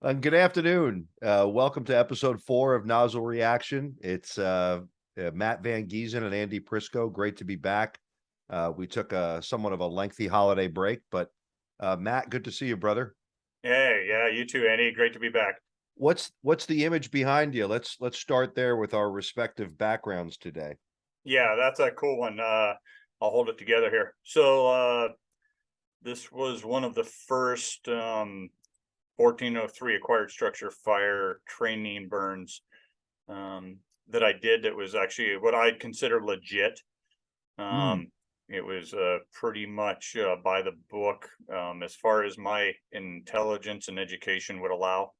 Good afternoon. Welcome to episode 4 of Nozzle Reaction. It's Matt Van Giesen and Andy Prisco. Great to be back. We took a somewhat of a lengthy holiday break, but Matt, good to see you, brother. Hey, yeah, you too, Andy. Great to be back. What's the image behind you? Let's start there with our respective backgrounds today. Yeah, that's a cool one. I'll hold it together here. So this was one of the first 1403 acquired structure fire training burns that I did that was actually what I'd consider legit. Hmm. It was pretty much by the book as far as my intelligence and education would allow.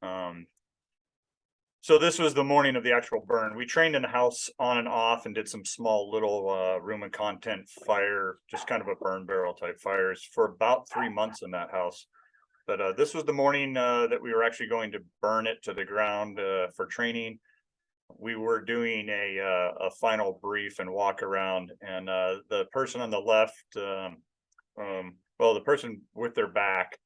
Um, So this was the morning of the actual burn. We trained in the house on and off and did some small little room and content fire, just kind of a burn barrel type fires for about 3 months in that house. But this was the morning that we were actually going to burn it to the ground for training. We were doing a final brief and walk around, and the person on the left, well, the person with their back,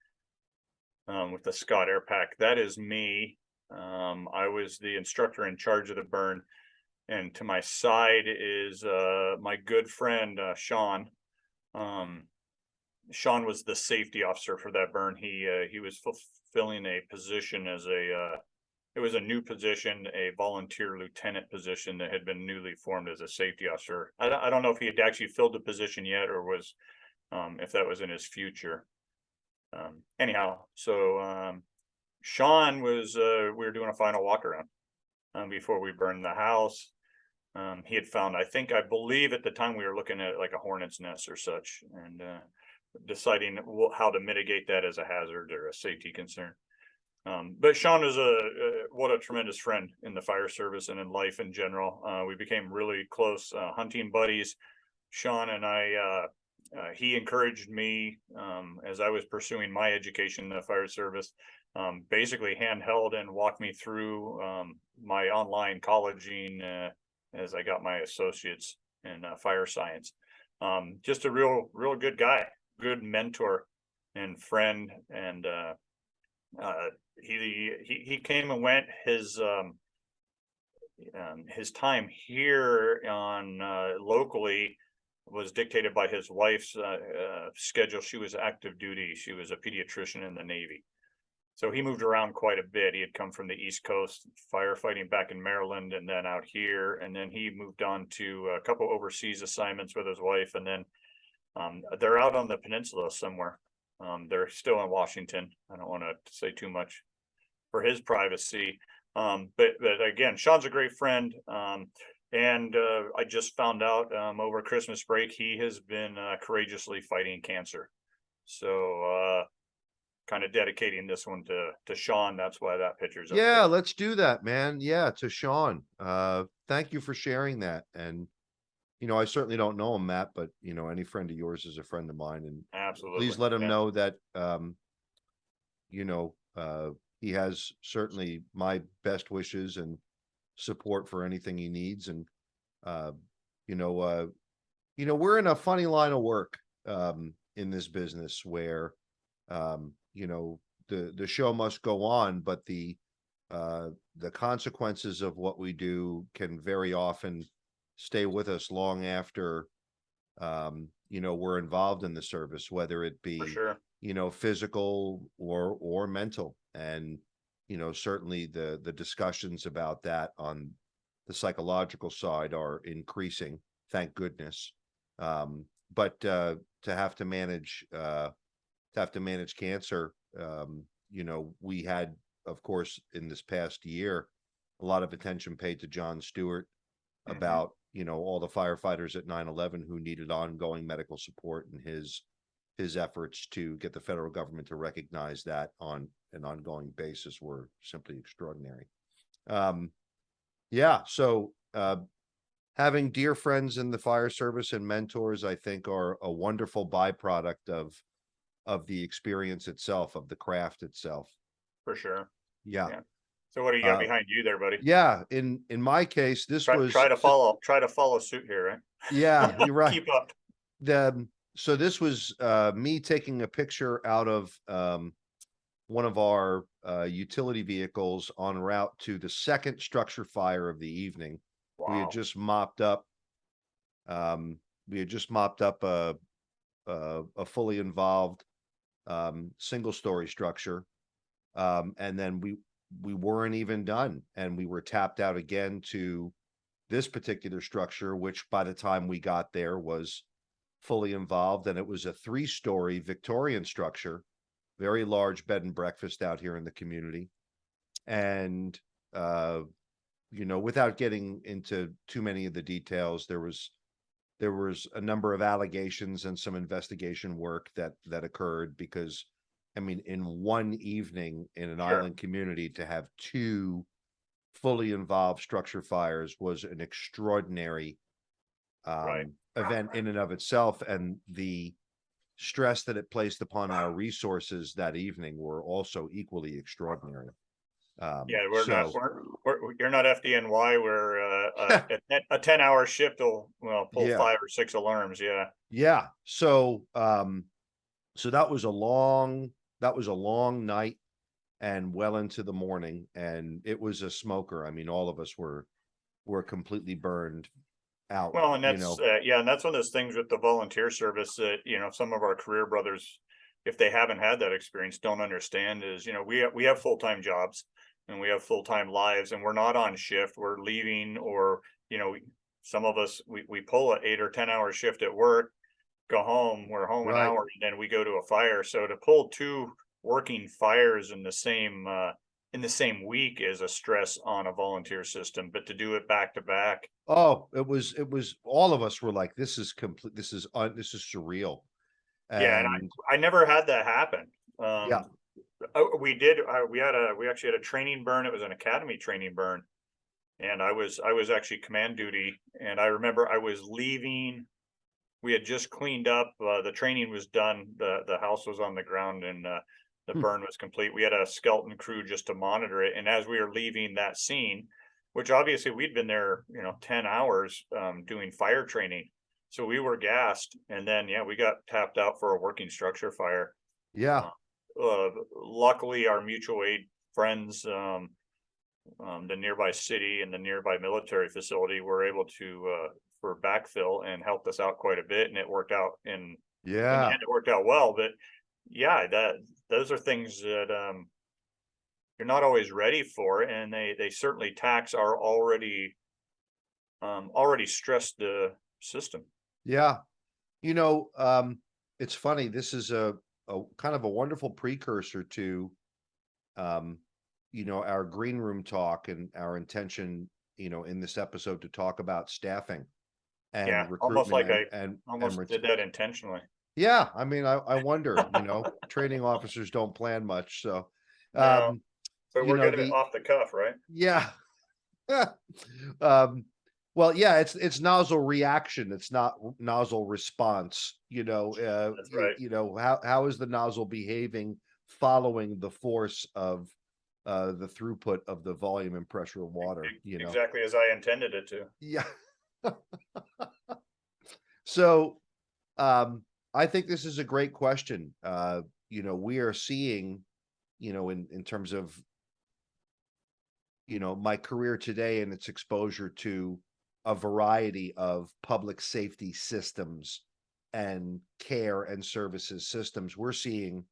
with the Scott Air Pack, that is me. I was the instructor in charge of the burn, and to my side is my good friend Sean. Um, Sean was the safety officer for that burn. He was fulfilling a position as it was a new position, a volunteer lieutenant position that had been newly formed as a safety officer. I don't know if he had actually filled the position yet, or was if that was in his future. Anyhow, so Sean was we were doing a final walk around before we burned the house. He had found, I believe at the time we were looking at like a hornet's nest or such, and deciding how to mitigate that as a hazard or a safety concern. But Sean is what a tremendous friend in the fire service and in life in general. We became really close hunting buddies. Sean and I, he encouraged me as I was pursuing my education in the fire service, basically handheld and walked me through my online colleging as I got my associates in fire science. Just a real good guy, good mentor and friend. And he came and went. His time here on locally was dictated by his wife's schedule. She was active duty. She was a pediatrician in the Navy. So he moved around quite a bit. He had come from the East Coast firefighting back in Maryland and then out here. And then he moved on to a couple overseas assignments with his wife. And then they're out on the peninsula somewhere. They're still in Washington. I don't want to say too much for his privacy. But again, Sean's a great friend. And I just found out over Christmas break, he has been courageously fighting cancer. So kind of dedicating this one to Sean. That's why that picture's up Yeah, there. let's do that, man. Yeah, to Sean. Thank you for sharing that. And I certainly don't know him, Matt, but any friend of yours is a friend of mine. And Absolutely. please let him Yeah. know that you know, he has certainly my best wishes and support for anything he needs. And uh, you know, uh, we're in a funny line of work in this business where the show must go on, but the consequences of what we do can very often stay with us long after we're involved in the service, whether it For be sure. physical or mental. And certainly the discussions about that on the psychological side are increasing, thank goodness. But to have to manage cancer, we had, of course, in this past year, a lot of attention paid to John Stewart Hmm. about all the firefighters at 9/11 who needed ongoing medical support, and his efforts to get the federal government to recognize that on an ongoing basis were simply extraordinary. Um, yeah, so having dear friends in the fire service and mentors, I think, are a wonderful byproduct of the experience itself, of the craft itself. For sure. Yeah. Yeah. So what do you got Uh, behind you there, buddy? yeah, in my case, this Try was try to follow suit here, yeah, right? you're right. Keep up. The so this was me taking a picture out of one of our utility vehicles en route to the second structure fire of the evening. We had Wow. just mopped up a fully involved single story structure. And then we weren't even done, and we were tapped out again to this particular structure, which by the time we got there was fully involved, and it was a 3-story Victorian structure, very large bed and breakfast out here in the community. And without getting into too many of the details, there was a number of allegations and some investigation work that occurred, because I mean, in one evening in an Sure. island community, to have 2 fully involved structure fires was an extraordinary Right. event in and of itself, and the stress that it placed upon our resources that evening were also equally extraordinary. Yeah, So you're not FDNY where a 10-hour shift will, well, pull yeah, 5 or 6 alarms. Yeah. yeah. So that was a long night and well into the morning, and it was a smoker. I mean, all of us were completely burned out, Well, and you that's know. yeah, and that's one of those things with the volunteer service that, some of our career brothers, if they haven't had that experience, don't understand is, we have full-time jobs and we have full-time lives, and we're not on shift. We're leaving, or, some of us, we pull an 8 or 10 hour shift at work, go home, we're home an Right. hour, and then we go to a fire. So to pull 2 working fires in the same week is a stress on a volunteer system, but to do it back to back. Oh, it was all of us were like, this is complete, this is surreal. Yeah, and And I never had that happen. yeah. We actually had a training burn. It was an academy training burn, and I was actually command duty, and I remember I was leaving. We had just cleaned up, the training was done, the house was on the ground, and, the Hmm. burn was complete. We had a skeleton crew just to monitor it, and as we were leaving that scene, which obviously we'd been there, 10 hours, doing fire training, so we were gassed, and then, yeah, we got tapped out for a working structure fire. Yeah. Uh, Luckily, our mutual aid friends, the nearby city and the nearby military facility were able to, for backfill, and helped us out quite a bit, and it worked out in the Yeah. end, it worked out well. But yeah, those are things that you're not always ready for, and they certainly tax our already stressed system. Yeah. You know, it's funny. This is a kind of a wonderful precursor to um, our green room talk and our intention, in this episode to talk about staffing Yeah, and almost recruitment like and I and almost did that intentionally. yeah, I mean, I wonder, training officers don't plan much, so No, um, but we're good at it the off the cuff, right? yeah. um, well, yeah, it's nozzle reaction, it's not nozzle response. That's right. How is the nozzle behaving following the force of the throughput of the volume and pressure of water, Exactly as I intended it to. Yeah. So I think this is a great question. We are seeing, in terms of, my career today and its exposure to a variety of public safety systems and care and services systems, we're seeing,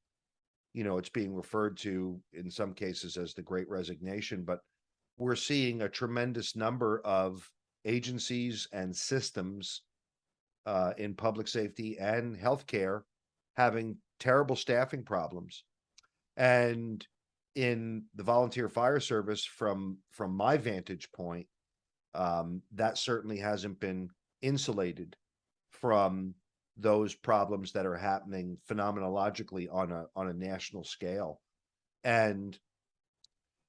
it's being referred to in some cases as the Great Resignation, but we're seeing a tremendous number of agencies and systems in public safety and healthcare having terrible staffing problems. And in the volunteer fire service, from my vantage point, that certainly hasn't been insulated from those problems that are happening phenomenologically on a national scale. And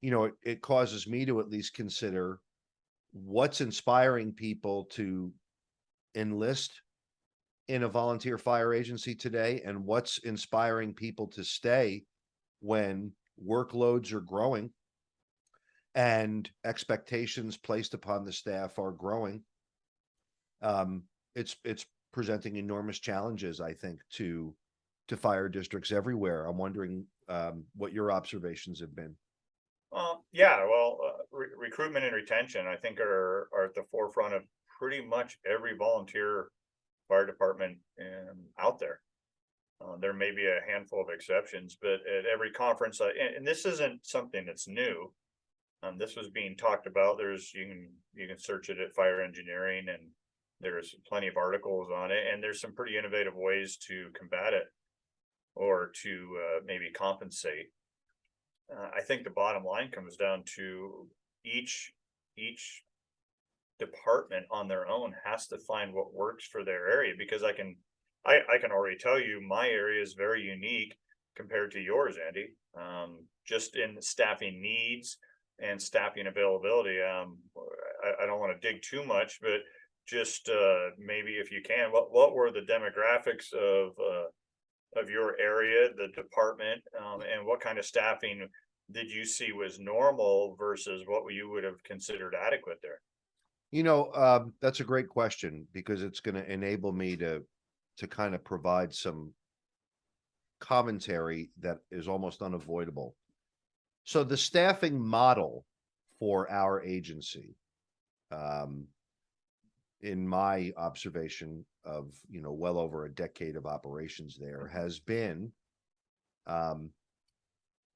it causes me to at least consider what's inspiring people to enlist in a volunteer fire agency today, and what's inspiring people to stay when workloads are growing and expectations placed upon the staff are growing. It's presenting enormous challenges, I think, to fire districts everywhere. I'm wondering what your observations have been. Yeah, well, recruitment and retention, I think are at the forefront of pretty much every volunteer fire department out there. There may be a handful of exceptions, but at every conference, and this isn't something that's new. This was being talked about. You can search it at Fire Engineering, and there's plenty of articles on it, and there's some pretty innovative ways to combat it or to maybe compensate. I think the bottom line comes down to each department on their own has to find what works for their area, because I can already tell you my area is very unique compared to yours, Andy. Just in staffing needs and staffing availability. I don't want to dig too much, but just maybe if you can, what were the demographics of your area, the department, and what kind of staffing did you see was normal versus what you would have considered adequate there? That's a great question, because it's going to enable me to kind of provide some commentary that is almost unavoidable. So the staffing model for our agency, in my observation of, well over a decade of operations there, has been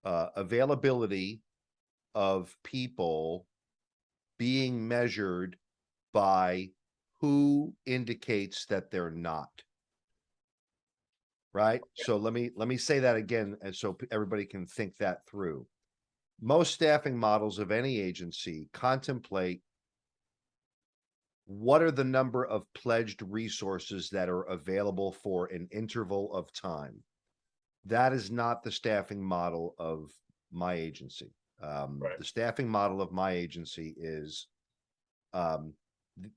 availability of people being measured by who indicates that they're not. Right? So let me say that again, and so everybody can think that through. Most staffing models of any agency contemplate what are the number of pledged resources that are available for an interval of time. That is not the staffing model of my agency. Right. The staffing model of my agency is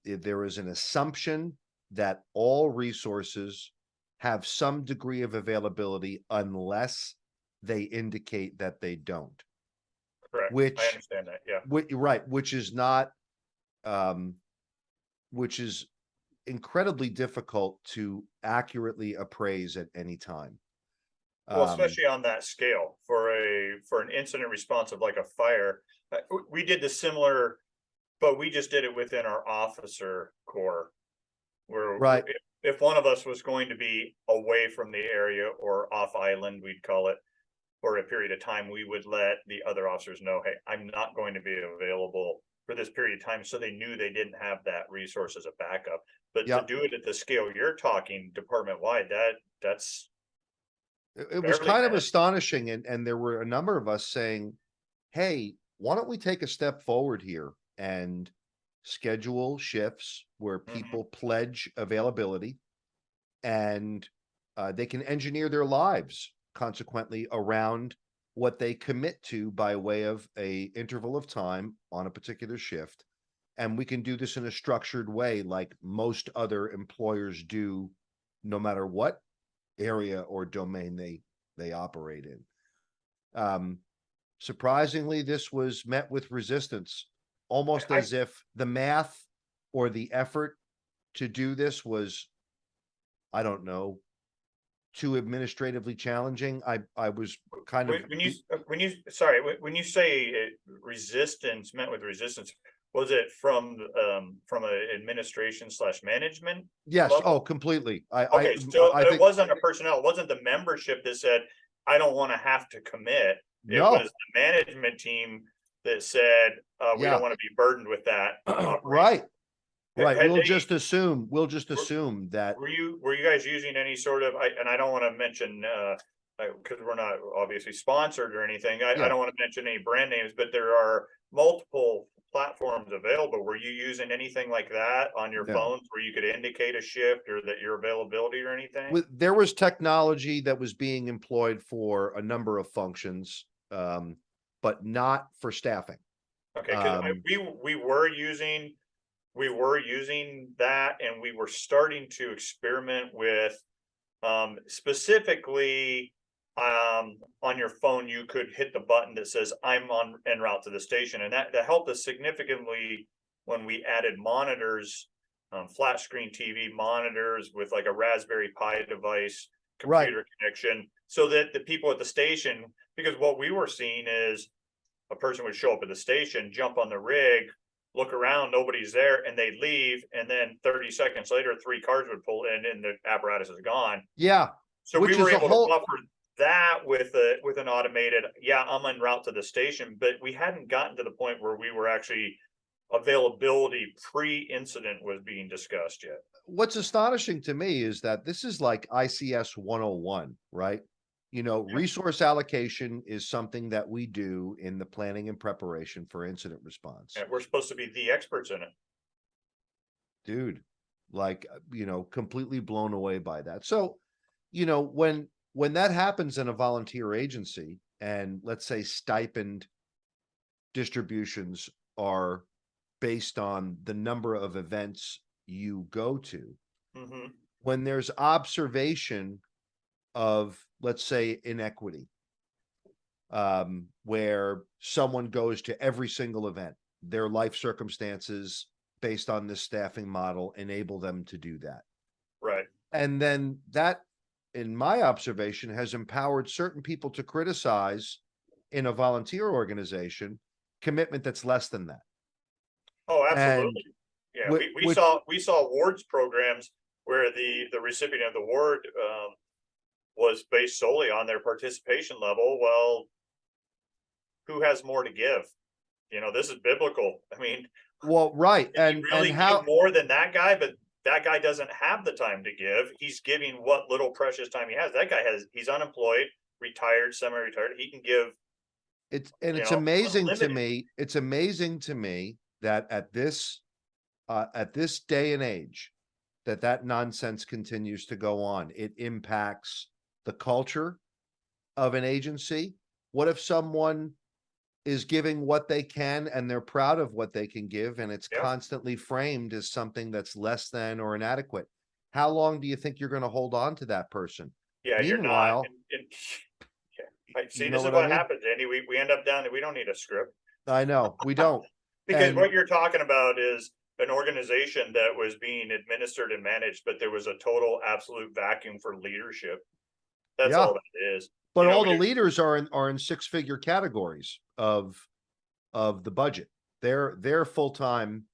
there is an assumption that all resources have some degree of availability unless they indicate that they don't. Correct. Which I understand that. Yeah. Right, which is not, which is incredibly difficult to accurately appraise at any time. Well, especially on that scale for an incident response of like a fire. We did the similar, but we just did it within our officer corps, where Right. if one of us was going to be away from the area or off island, we'd call it, for a period of time, we would let the other officers know, hey, I'm not going to be available for this period of time. So they knew they didn't have that resource as a backup. But Yep. to do it at the scale you're talking department wide, that's it was kind of astonishing. And there were a number of us saying, hey, why don't we take a step forward here and schedule shifts where people pledge availability, and they can engineer their lives consequently around what they commit to by way of a interval of time on a particular shift. And we can do this in a structured way like most other employers do, no matter what area or domain they operate in. Surprisingly, this was met with resistance, almost as if the math or the effort to do this was, I don't know, too administratively challenging. I was kind of when you say resistance, met with resistance, was it from an administration / management? Yes. level? Oh, completely. Okay, so it wasn't a personnel, it wasn't the membership that said, I don't want to have to commit. It No. was the management team that said, we Yeah. don't want to be burdened with that. Right. Right. Had We'll they- just assume that. Were you guys using any sort of, and I don't want to mention, because we're not obviously sponsored or anything. I Yeah. don't want to mention any brand names, but there are multiple platforms available. Were you using anything like that on your No. phones where you could indicate a shift or that your availability or anything? There was technology that was being employed for a number of functions, but not for staffing. Okay, because we were using that, and we were starting to experiment with specifically on your phone you could hit the button that says I'm on en route to the station, and that helped us significantly when we added monitors, flat screen TV monitors with like a Raspberry Pi device Right. computer connection so that the people at the station, because what we were seeing is a person would show up at the station, jump on the rig, look around, nobody's there, and they'd leave. And then 30 seconds later, 3 cars would pull in and the apparatus is gone. Yeah. So we Which were is a able to whole, buffer that with an automated, yeah, I'm en route to the station, but we hadn't gotten to the point where we were actually availability pre-incident was being discussed yet. what's astonishing to me is that this is like ICS 101, right? You know, Yeah. resource allocation is something that we do in the planning and preparation for incident response. And we're supposed to be the experts in it. Dude, like, you know, completely blown away by that. So, you know, when that happens in a volunteer agency and let's say stipend distributions are based on the number of events you go to, Mhm. when there's observation of, let's say, inequity, where someone goes to every single event, their life circumstances based on this staffing model enable them to do that. Right. And then that, in my observation, has empowered certain people to criticize in a volunteer organization commitment that's less than that. Oh, And absolutely. Yeah, which, we saw awards programs where the recipient of the award was based solely on their participation level. Well, who has more to give? You know, this is biblical. I mean, well, right. you really And give how, more than that guy, but that guy doesn't have the time to give. He's giving what little precious time he has. That guy he's unemployed, retired, semi-retired. He can give, it's amazing to unlimited. me. It's amazing to me that at this day and age, that nonsense continues to go on. It impacts the culture of an agency. What if someone is giving what they can and they're proud of what they can give and it's Yep. constantly framed as something that's less than or inadequate? How long do you think you're going to hold on to that person? Yeah, you're not. Meanwhile, Yeah. Like, see, you know this is what I what mean? happens, Andy. We end up down that we don't need a script. I know we don't. Because And what you're talking about is an organization that was being administered and managed, but there was a total absolute vacuum for leadership. That's yeah, all that is. but You know, all the leaders are in six-figure categories of the budget. They're full-time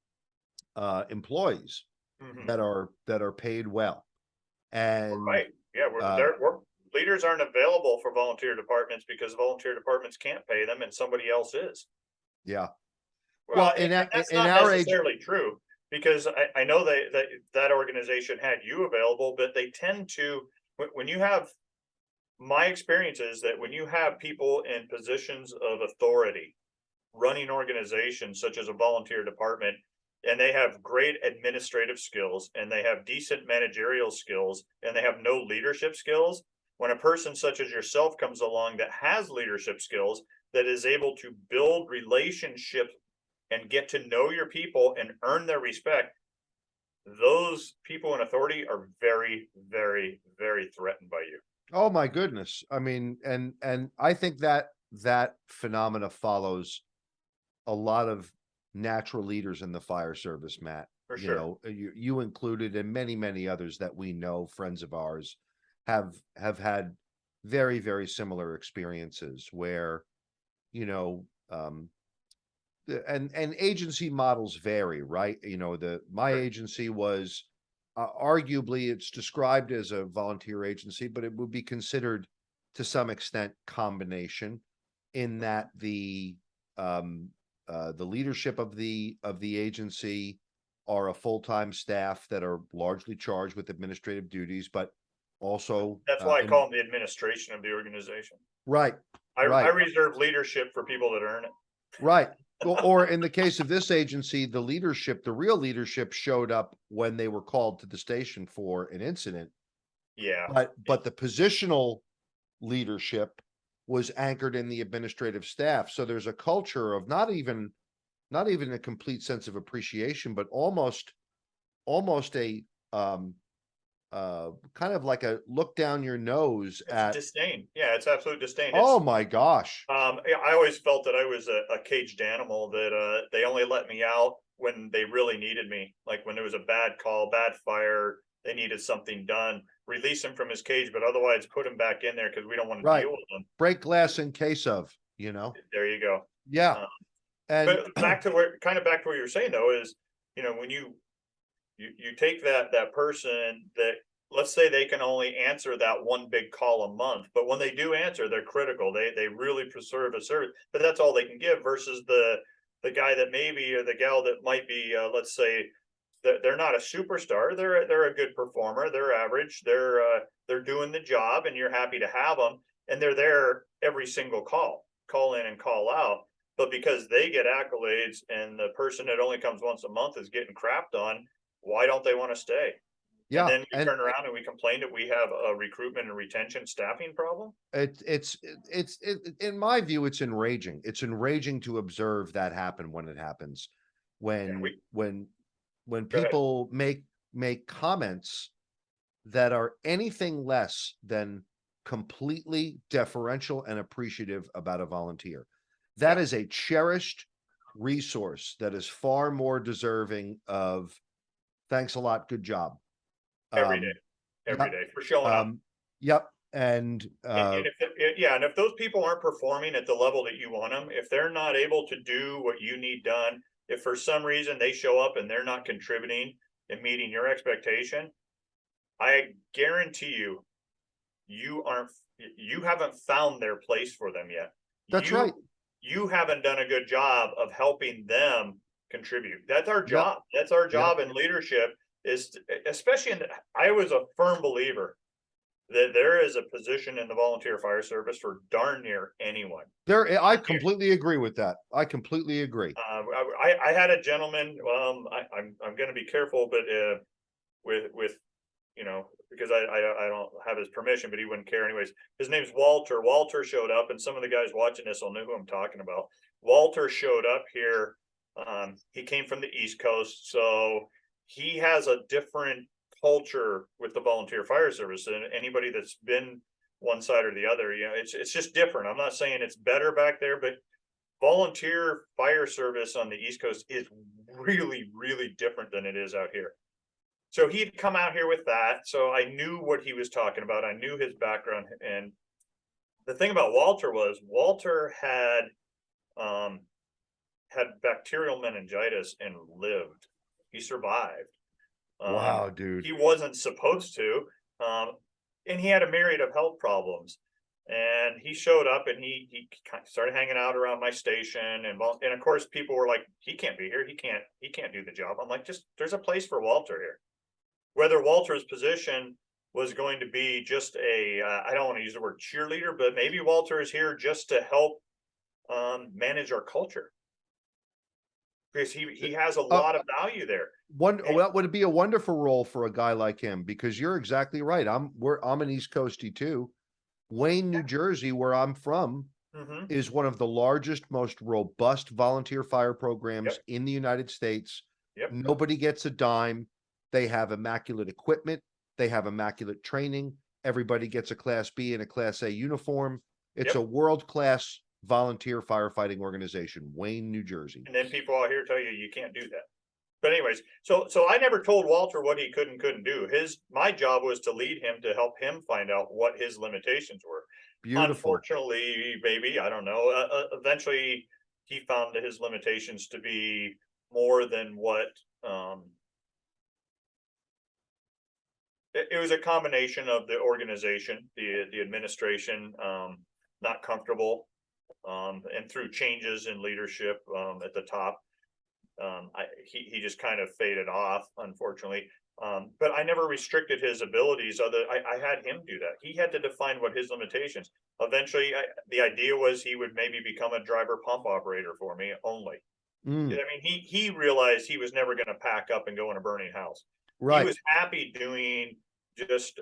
employees mhm. that are paid well. And Right. Yeah, uh leaders aren't available for volunteer departments because volunteer departments can't pay them and somebody else is. yeah. Well, Well, and that's in not our age, necessarily true because I know that organization had you available, but they tend to, when you have, my experience is that when you have people in positions of authority running organizations such as a volunteer department, and they have great administrative skills and they have decent managerial skills and they have no leadership skills, when a person such as yourself comes along that has leadership skills, that is able to build relationships and get to know your people and earn their respect, those people in authority are very, very, very threatened by you. oh my goodness. I mean, and I think that that phenomena follows a lot of natural leaders in the fire service, Matt. For You sure. know, you included, and many others that we know, friends of ours, have had very similar experiences where, you know, and agency models vary, right? You know, my Sure. agency was arguably it's described as a volunteer agency, but it would be considered to some extent combination in that the leadership of the agency are a full-time staff that are largely charged with administrative duties, but also That's why I call them the administration of the organization. right, I right, reserve leadership for people that earn it. right. Or in the case of this agency, the leadership, the real leadership showed up when they were called to the station for an incident, Yeah. but the positional leadership was anchored in the administrative staff. So there's a culture of not even a complete sense of appreciation, but almost a kind of like a look down your nose It's at, disdain. Yeah, it's absolute disdain. oh my gosh. Yeah, I always felt that I was a caged animal, that they only let me out when they really needed me. Like when there was a bad call, bad fire, they needed something done. release him from his cage, but otherwise put him back in there because we don't want to Right. deal with him. Break glass in case of, you know? There you go. Yeah. Um, And But back to what you were saying though, is, when you take that person that, let's say they can only answer that one big call a month, but when they do answer, they're critical. They really preserve a service, but that's all they can give versus the guy that maybe, or the gal that might be, let's say that they're not a superstar. They're a good performer. They're average. They're doing the job, and you're happy to have them, and they're there every single call in and call out. But because they get accolades and the person that only comes once a month is getting crapped on, why don't they want to stay? And yeah, then we and turn around and we complain that we have a recruitment and retention staffing problem. it's in my view, it's enraging. It's enraging to observe that happen when it happens. And When we, when when go ahead. people make comments that are anything less than completely deferential and appreciative about a volunteer. That Yeah. is a cherished resource that is far more deserving of thanks a lot, good job. Every day, Um, every yep, day for showing up. yep, and And if those people aren't performing at the level that you want them, if they're not able to do what you need done, if for some reason they show up and they're not contributing and meeting your expectation, I guarantee you haven't found their place for them yet. that's right. You haven't done a good job of helping them contribute. That's our Yep, job. That's our yep. job in leadership, especially I was a firm believer that there is a position in the volunteer fire service for darn near anyone. I completely agree with that. I completely agree. I had a gentleman, I'm gonna be careful, but with because I don't have his permission, but he wouldn't care anyways. His name's Walter. Walter showed up, and some of the guys watching this will know who I'm talking about. Walter showed up here. He came from the East Coast, so he has a different culture with the volunteer fire service than anybody that's been one side or the other. It's just different. I'm not saying it's better back there, but volunteer fire service on the East Coast is really, really different than it is out here. So he'd come out here with that. So I knew what he was talking about. I knew his background. And the thing about Walter was Walter had bacterial meningitis and lived. He survived. Wow, dude. He wasn't supposed to. And he had a myriad of health problems. And he showed up and he started hanging out around my station. And of course, people were like, he can't be here. He can't do the job. I'm like, there's a place for Walter here. Whether Walter's position was going to be just I don't want to use the word cheerleader, but maybe Walter is here just to help manage our culture. Because he has a lot of value there. That would be a wonderful role for a guy like him, because you're exactly right. I'm an East Coastie too. Wayne, New Jersey, where I'm from, is one of the largest, most robust volunteer fire programs in the United States. Yep. Nobody gets a dime. They have immaculate equipment. They have immaculate training. Everybody gets a Class B and a Class A uniform. It's a world-class volunteer firefighting organization, Wayne, New Jersey. And then people out here tell you can't do that. But anyways, so I never told Walter what he could and couldn't do. My job was to lead him, to help him find out what his limitations were. Beautiful. Unfortunately, maybe, I don't know. Eventually he found his limitations to be more than what, it was a combination of the organization, the administration, not comfortable, and through changes in leadership, at the top, he just kind of faded off, unfortunately. But I never restricted his abilities. I had him do that. He had to define what his limitations. Eventually, the idea was he would maybe become a driver pump operator for me only. I mean, he realized he was never going to pack up and go in a burning house. He was happy doing just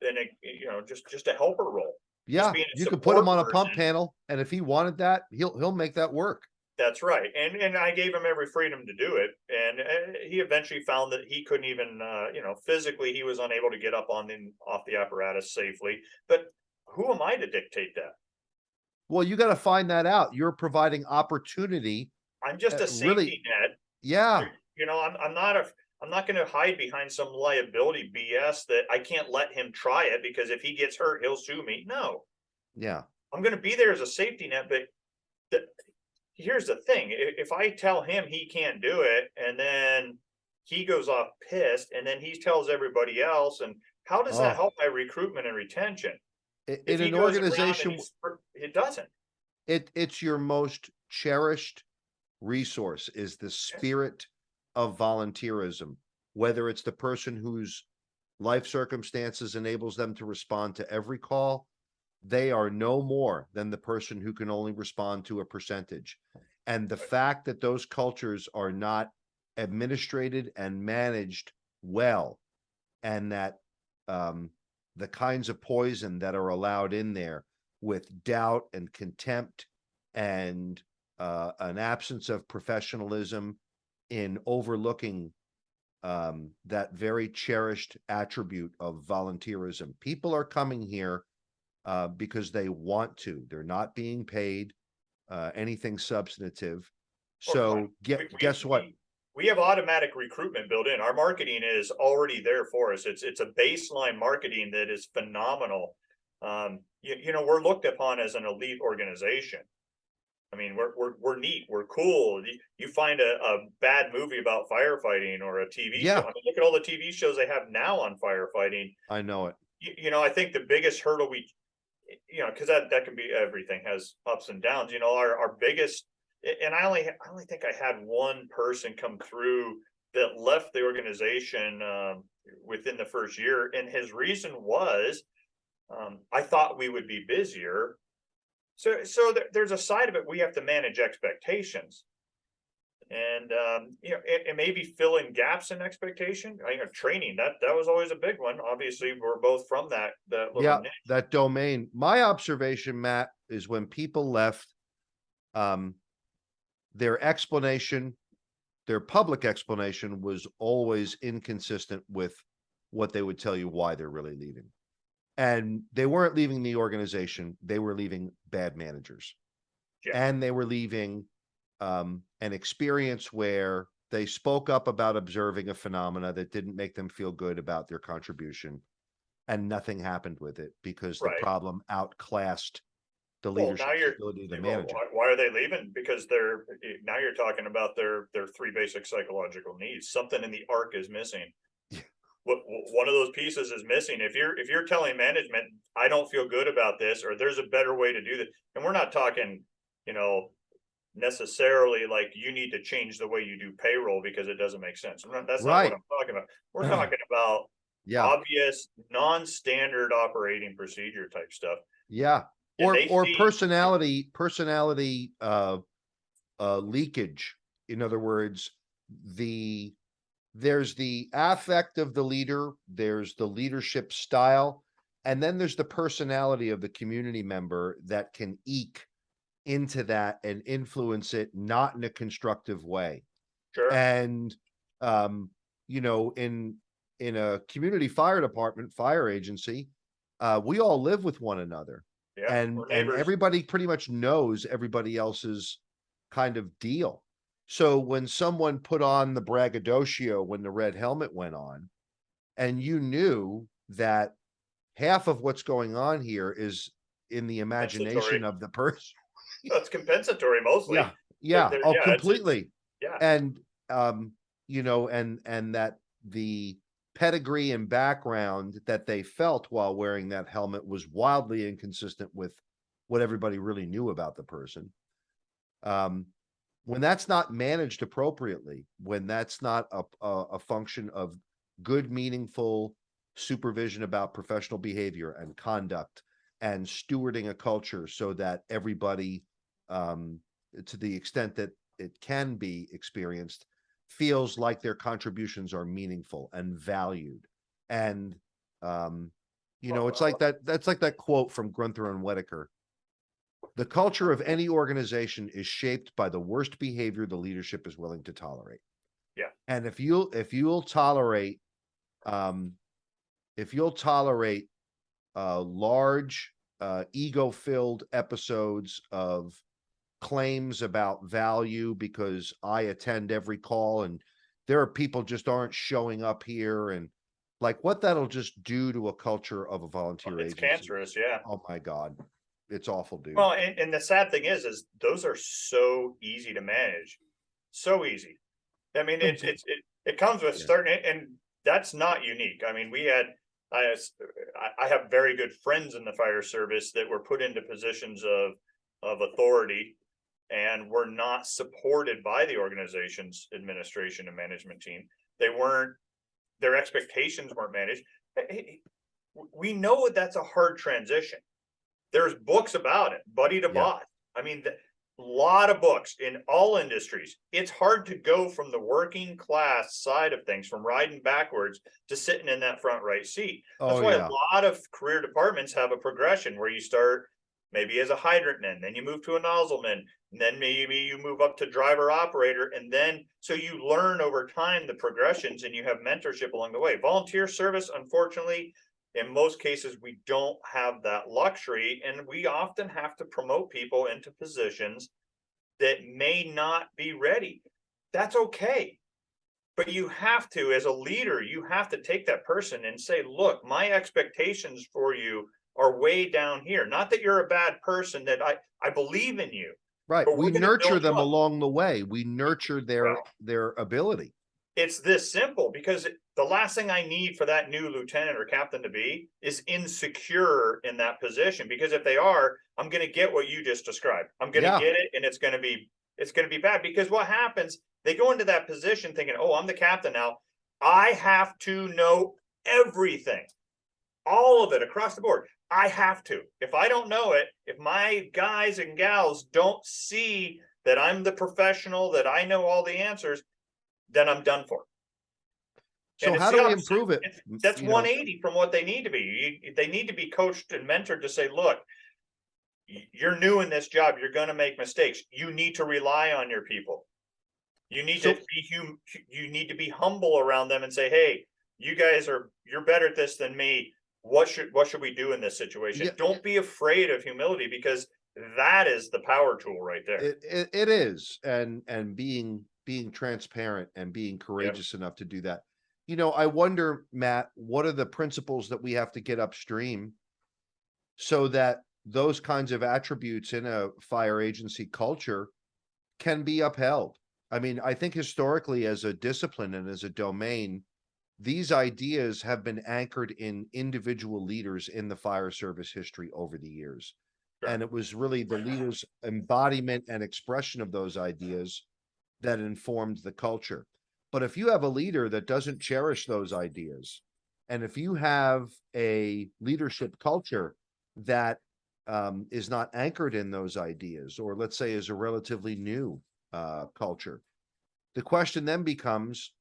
just a helper role. Yeah, you could put him on a pump panel, and if he wanted that, he'll make that work. That's right. And I gave him every freedom to do it. And he eventually found that he couldn't even, physically, he was unable to get up off the apparatus safely. But who am I to dictate that? Well, you got to find that out. You're providing opportunity. I'm just a safety net. Yeah. I'm not I'm not going to hide behind some liability BS that I can't let him try it because if he gets hurt, he'll sue me. No, Yeah. I'm going to be there as a safety net. But the, here's the thing: if I tell him he can't do it, and then he goes off pissed, and then he tells everybody else, and how does that Oh, help my recruitment and retention? If in he an goes around and organization, it doesn't. it's your most cherished resource is the spirit of volunteerism, whether it's the person whose life circumstances enables them to respond to every call. They are no more than the person who can only respond to a percentage. And the fact that those cultures are not administrated and managed well, and that the kinds of poison that are allowed in there with doubt and contempt and an absence of professionalism in overlooking that very cherished attribute of volunteerism. People are coming here because they want to. They're not being paid anything substantive. So guess what? We have automatic recruitment built in. Our marketing is already there for us. It's a baseline marketing that is phenomenal. You know, we're looked upon as an elite organization. I mean, we're neat, we're cool. You find a bad movie about firefighting or a TV show. Yeah, I mean, look at all the TV shows they have now on firefighting. I know it. You know, I think the biggest hurdle you know, because that can be everything has ups and downs. You know, our biggest, and I only think I had one person come through that left the organization within the first year, and his reason was, I thought we would be busier. So there's a side of it we have to manage expectations, and you know, it may be filling gaps in expectation. You know, training that was always a big one. Obviously, we're both from that little Yeah, niche. that domain. My observation, Matt, is when people left, um, their explanation, their public explanation was always inconsistent with what they would tell you why they're really leaving. And they weren't leaving the organization, they were leaving bad managers. Yeah, And they were leaving an experience where they spoke up about observing a phenomena that didn't make them feel good about their contribution, and nothing happened with it because the right. problem outclassed the Well, now leadership's you're ability to well, manage it. why are they leaving? Because they're now you're talking about their three basic psychological needs. Something in the arc is missing. What one of those pieces is missing. If you're telling management, I don't feel good about this, or there's a better way to do this, and we're not talking, you know, necessarily like you need to change the way you do payroll because it doesn't make sense. That's not what Right. I'm talking about. We're talking about Yeah. obvious, non-standard operating procedure type stuff. Yeah. And they Or see, personality leakage. In other words, there's the affect of the leader, there's the leadership style, and then there's the personality of the community member that can eke into that and influence it not in a constructive way. sure, And you know, in a community fire department, fire agency, we all live with one another, yeah, we're and neighbors. everybody pretty much knows everybody else's kind of deal. So when someone put on the braggadocio when the red helmet went on, and you knew that half of what's going on here is in the Compensatory. imagination of the person. That's compensatory Yeah, mostly. yeah, oh, Yeah, it's completely. yeah, And you know, and that the pedigree and background that they felt while wearing that helmet was wildly inconsistent with what everybody really knew about the person. Um, when that's not managed appropriately, when that's not a function of good, meaningful supervision about professional behavior and conduct and stewarding a culture so that everybody, um, to the extent that it can be experienced, feels like their contributions are meaningful and valued. And you know, it's like that's like that quote from Grunther and Whitaker: the culture of any organization is shaped by the worst behavior the leadership is willing to tolerate. yeah, And if you'll tolerate um if you'll tolerate large ego-filled episodes of claims about value because I attend every call and there are people just aren't showing up here, and like what that'll just do to a culture of a volunteer It's agency. cancerous, yeah. Oh my God. It's awful, dude. Well, and the sad thing is those are so easy to manage. So easy. I mean, it comes with Yeah. starting, and that's not unique. I mean, I, I have very good friends in the fire service that were put into positions of authority and were not supported by the organization's administration and management team. They weren't, their expectations weren't managed. We know that's a hard transition. There's books about it, buddy to Yeah. boss. I mean, a lot of books in all industries. It's hard to go from the working class side of things, from riding backwards to sitting in that front right seat. That's Oh why yeah. a lot of career departments have a progression where you start maybe as a hydrantman, then you move to a nozzleman, and then maybe you move up to driver operator, and then so you learn over time the progressions and you have mentorship along the way. Volunteer service, unfortunately, in most cases, we don't have that luxury, and we often have to promote people into positions that may not be ready. That's okay. But you have to, as a leader, you have to take that person and say, look, my expectations for you are way down here. Not that you're a bad person, that I believe in you. Right. But We we're going to nurture build you them up. along the way. We nurture Well, their ability. it's this simple, because the last thing I need for that new lieutenant or captain to be is insecure in that position. Because if they are, I'm going to get what you just described. I'm going to Yeah. get it, and it's going to be bad. Because what happens, they go into that position thinking, oh, I'm the captain now. I have to know everything, all of it across the board. I have to. If I don't know it, if my guys and gals don't see that I'm the professional, that I know all the answers, then I'm done for. So And it's how the do we opposite. improve it? That's You know, 180 from what they need to be. They need to be coached and mentored to say, look, you're new in this job. You're going to make mistakes. You need to rely on your people. You need So- to you need to be humble around them and say, hey, you're better at this than me. What should we do in this situation? Yeah. Don't be afraid of humility, because that is the power tool right there. it is, and being transparent and being courageous enough to do that. You know, I wonder, Matt, what are the principles that we have to get upstream so that those kinds of attributes in a fire agency culture can be upheld? I mean, I think historically, as a discipline and as a domain, these ideas have been anchored in individual leaders in the fire service history over the years. Sure. And it was really the leaders' embodiment and expression of those ideas that informed the culture. But if you have a leader that doesn't cherish those ideas, and if you have a leadership culture that is not anchored in those ideas, or let's say is a relatively new culture, the question then becomes,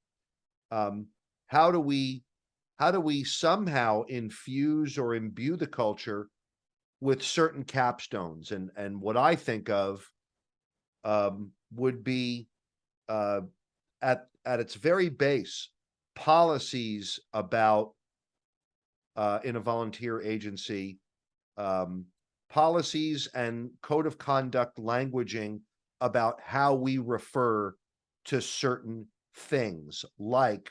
how do we somehow infuse or imbue the culture with certain capstones? And what I think of would be at its very base, policies about in a volunteer agency, policies and code of conduct languaging about how we refer to certain things. Like,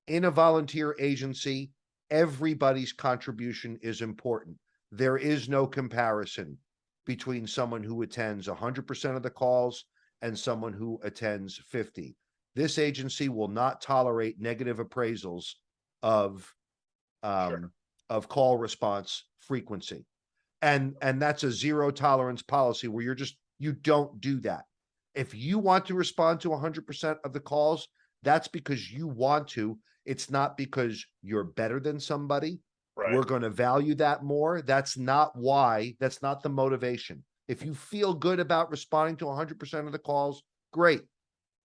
in a volunteer agency, everybody's contribution is important. There is no comparison between someone who attends 100% of the calls and someone who attends 50. This agency will not tolerate negative appraisals of of call response frequency. And that's a zero tolerance policy where you don't do that. If you want to respond to 100% of the calls, that's because you want to. It's not because you're better than somebody. Right. We're going to value that more. That's not why. That's not the motivation. If you feel good about responding to 100% of the calls, great.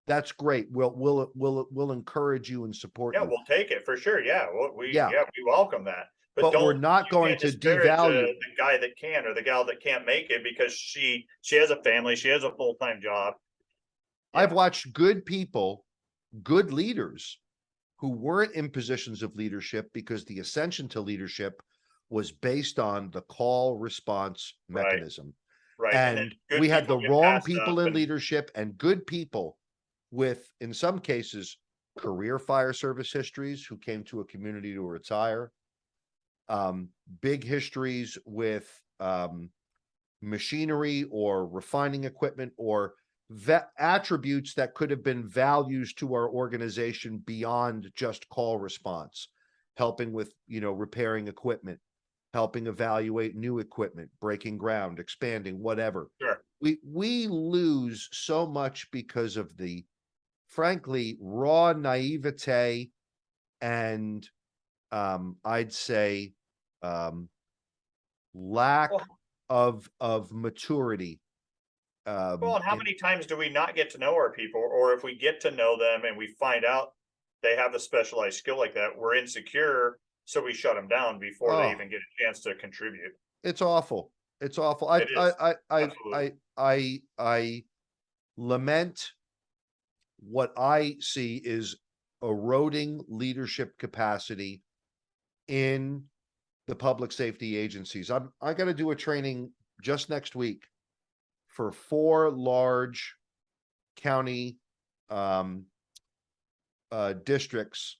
That's great. We'll encourage you and support Yeah, you. we'll take it for sure. Yeah, we Yeah. we welcome that. But we're not you going can't to disparage, devalue. the guy that can or the gal that can't make it because she has a family, she has a full-time job. I've Yeah. watched good people, good leaders who weren't in positions of leadership because the ascension to leadership was based on the call response Right. mechanism. Right. And then And good we had the people get wrong passed people up in and leadership and good people with, in some cases, career fire service histories who came to a community to retire. Big histories with machinery or refining equipment or attributes that could have been values to our organization beyond just call response, helping with, repairing equipment, helping evaluate new equipment, breaking ground, expanding, whatever. Sure. We lose so much because of the, frankly, raw naivete and I'd say lack of maturity. Well, and how many times do we not get to know our people, or if we get to know them and we find out they have a specialized skill like that, we're insecure, so we shut them down before they even get a chance to contribute. It's awful. It's awful. It is. Absolutely. I lament what I see is eroding leadership capacity in the public safety agencies. I got to do a training just next week for 4 large county districts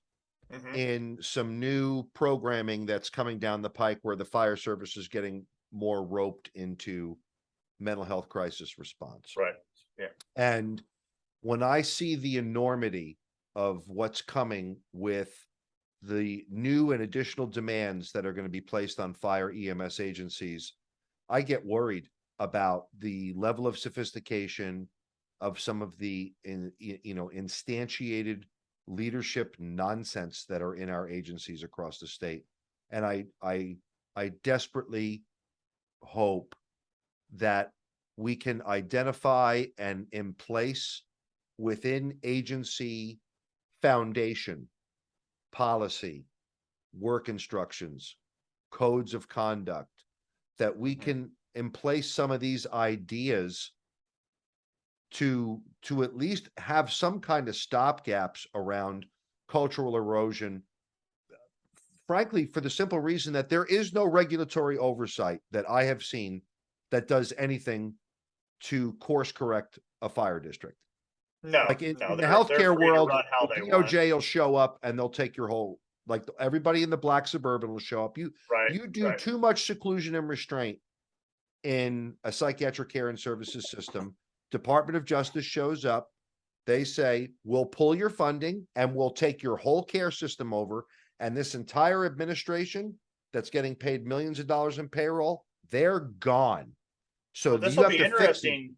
in some new programming that's coming down the pike where the fire service is getting more roped into mental health crisis response. Right. Yeah. And when I see the enormity of what's coming with the new and additional demands that are going to be placed on fire EMS agencies, I get worried about the level of sophistication of some of the instantiated leadership nonsense that are in our agencies across the state. And I desperately hope that we can identify and in place within agency foundation, policy, work instructions, codes of conduct, that we can in place some of these ideas to at least have some kind of stopgaps around cultural erosion. Frankly, for the simple reason that there is no regulatory oversight that I have seen that does anything to course correct a fire district. No, Like in no, the they're healthcare free to world, run how the they want. DOJ will show up and they'll take your whole, like everybody in the black suburban will show up. You Right. do Right. too much seclusion and restraint in a psychiatric care and services system. Department of Justice shows up. They say, we'll pull your funding and we'll take your whole care system over. And this entire administration that's getting paid millions of dollars in payroll, they're gone. So Well, this you will have be to fix it. interesting.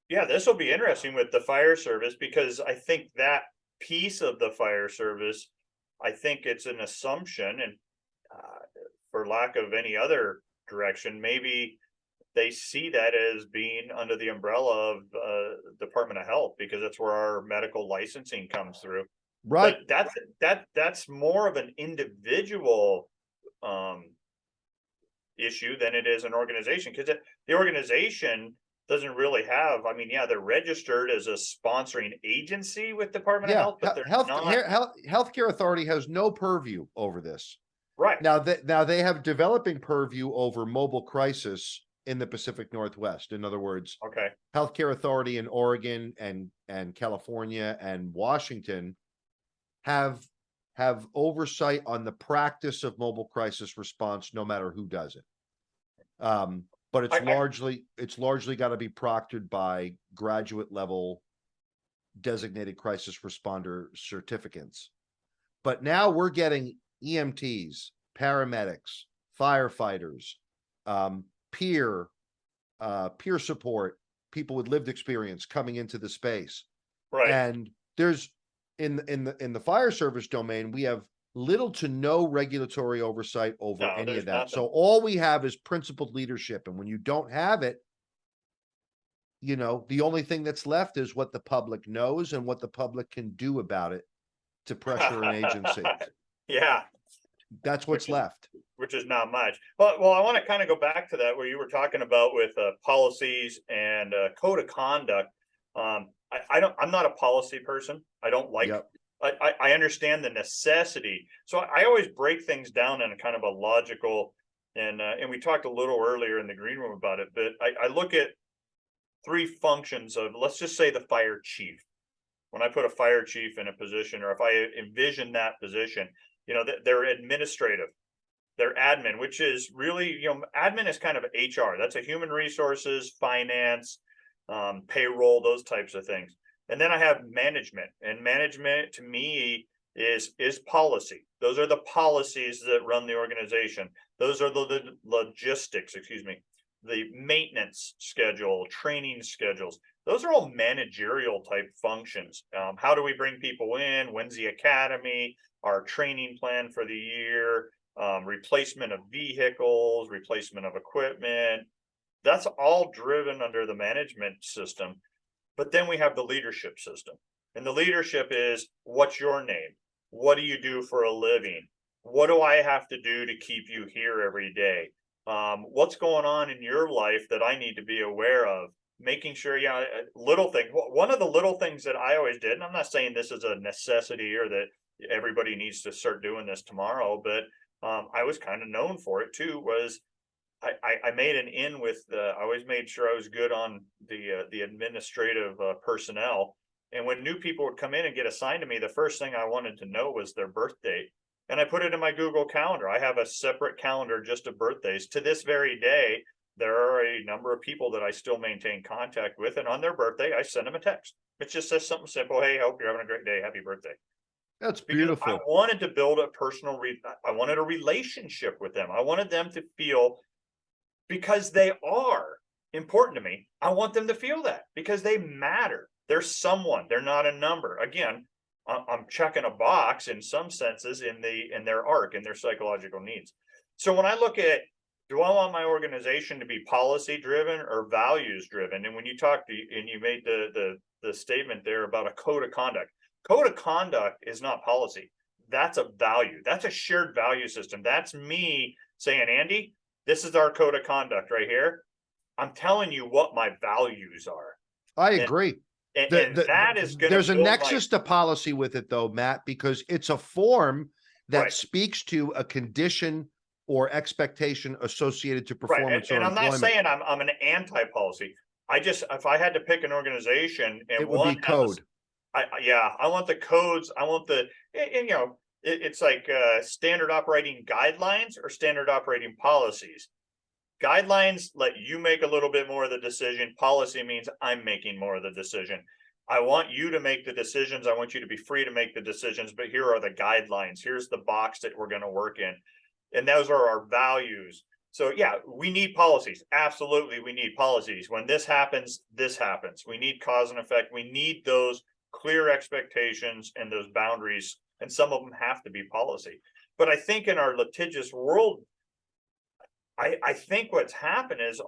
Yeah, this will be interesting with the fire service, because I think that piece of the fire service, I think it's an assumption, and for lack of any other direction, maybe they see that as being under the umbrella of Department of Health, because that's where our medical licensing comes through. Right. But that's more of an individual issue than it is an organization, because the organization doesn't really have, I mean, yeah, they're registered as a sponsoring agency with Department of Health, but they're not. Healthcare Authority has no purview over this. Right. Now they have developing purview over mobile crisis in the Pacific Northwest. In other words, Okay. Healthcare Authority in Oregon and California and Washington have oversight on the practice of mobile crisis response, no matter who does it. But it's largely got to be proctored by graduate level designated crisis responder certificates. But now we're getting EMTs, paramedics, firefighters, peer support, people with lived experience coming into the space. Right. And there's in the fire service domain, we have little to no regulatory oversight over any of that. Nothing. So all we have is principled leadership. And when you don't have it, the only thing that's left is what the public knows and what the public can do about it to pressure an agency. Yeah. That's what's left. Which is not much. Well, I want to kind of go back to that where you were talking about with policies and code of conduct. I'm not a policy person. I don't like. Yep. I understand the necessity. So I always break things down in a kind of a logical, and we talked a little earlier in the green room about it. But I look at 3 functions of, let's just say, the fire chief. when I put a fire chief in a position, or if I envision that position, you know, they're administrative, they're admin, which is really, you know, admin is kind of HR. That's a human resources, finance, payroll, those types of things. And then I have management, and management to me is policy. Those are the policies that run the organization. Those are the logistics, excuse me, the maintenance schedule, training schedules. Those are all managerial type functions. How do we bring people in? When's the academy? Our training plan for the year, replacement of vehicles, replacement of equipment. That's all driven under the management system. But then we have the leadership system. And the leadership is, what's your name? What do you do for a living? What do I have to do to keep you here every day? What's going on in your life that I need to be aware of? Making sure, yeah, little thing. One of the little things that I always did, and I'm not saying this is a necessity or that everybody needs to start doing this tomorrow, but I was kind of known for it too, was I made an in with I always made sure I was good on the administrative personnel. And when new people would come in and get assigned to me, the first thing I wanted to know was their birth date. And I put it in my Google Calendar. I have a separate calendar just of birthdays. To this very day, there are a number of people that I still maintain contact with. And on their birthday, I send them a text. It just says something simple. Hey, I hope you're having a great day. Happy birthday. That's Because beautiful. I wanted to build a personal, I wanted a relationship with them. I wanted them to feel, because they are important to me, I want them to feel that because they matter. They're someone, they're not a number. Again, I'm checking a box in some senses in their arc, in their psychological needs. So when I look at, do I want my organization to be policy driven or values driven? And when you talked and you made the statement there about a code of conduct. Code of conduct is not policy. That's a value. That's a shared value system. That's me saying, Andy, this is our code of conduct right here. I'm telling you what my values are. I agree. And that is going to there's a nexus to policy with it though, Matt, because it's a form that Right. speaks to a condition or expectation associated to performance and or I'm not employment. saying I'm an anti-policy. I just, if I had to pick an organization and It would be code. I want the codes. I want the, and you know, it's like standard operating guidelines or standard operating policies. Guidelines let you make a little bit more of the decision. Policy means I'm making more of the decision. I want you to make the decisions. I want you to be free to make the decisions, but here are the guidelines. Here's the box that we're going to work in. And those are our values. So yeah, we need policies. Absolutely, we need policies. When this happens, this happens. We need cause and effect. We need those clear expectations and those boundaries. And some of them have to be policy. But I think in our litigious world, I think what's happened is